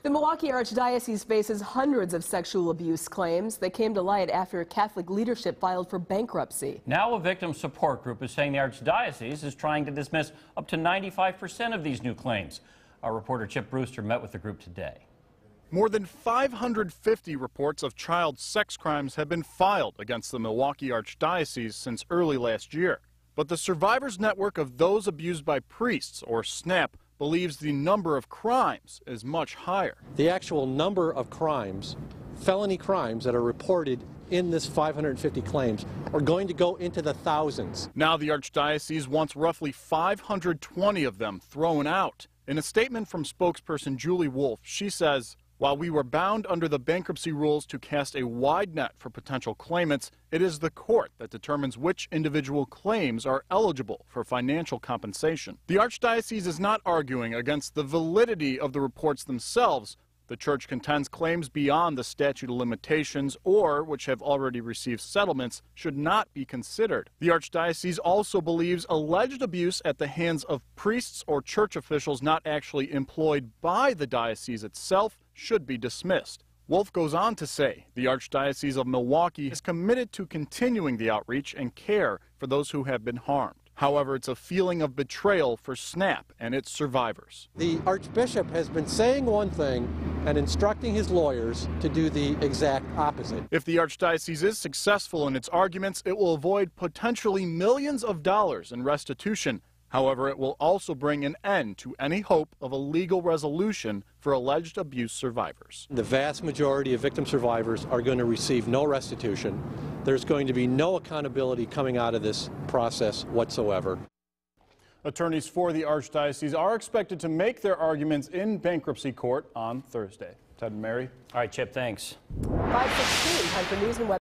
The Milwaukee Archdiocese faces hundreds of sexual abuse claims that came to light after Catholic leadership filed for bankruptcy. Now a victim support group is saying the Archdiocese is trying to dismiss up to 95% of these new claims. Our reporter Chip Brewster met with the group today. More than 550 reports of child sex crimes have been filed against the Milwaukee Archdiocese since early last year. But the Survivors Network of Those Abused by Priests, or SNAP, believes the number of crimes is much higher. The actual number of crimes, felony crimes that are reported in this 550 claims are going to go into the thousands. Now the Archdiocese wants roughly 520 of them thrown out. In a statement from spokesperson Julie Wolf, she says, "While we were bound under the bankruptcy rules to cast a wide net for potential claimants, it is the court that determines which individual claims are eligible for financial compensation." The Archdiocese is not arguing against the validity of the reports themselves. The church contends claims beyond the statute of limitations or which have already received settlements should not be considered. The Archdiocese also believes alleged abuse at the hands of priests or church officials not actually employed by the diocese itself should be dismissed. Wolf goes on to say the Archdiocese of Milwaukee is committed to continuing the outreach and care for those who have been harmed. However, it's a feeling of betrayal for SNAP and its survivors. The Archbishop has been saying one thing and instructing his lawyers to do the exact opposite. If the Archdiocese is successful in its arguments, it will avoid potentially millions of dollars in restitution. However, it will also bring an end to any hope of a legal resolution for alleged abuse survivors. The vast majority of victim survivors are going to receive no restitution. There's going to be no accountability coming out of this process whatsoever. Attorneys for the Archdiocese are expected to make their arguments in bankruptcy court on Thursday. Ted and Mary. All right, Chip, thanks. 5:16, time for news and weather.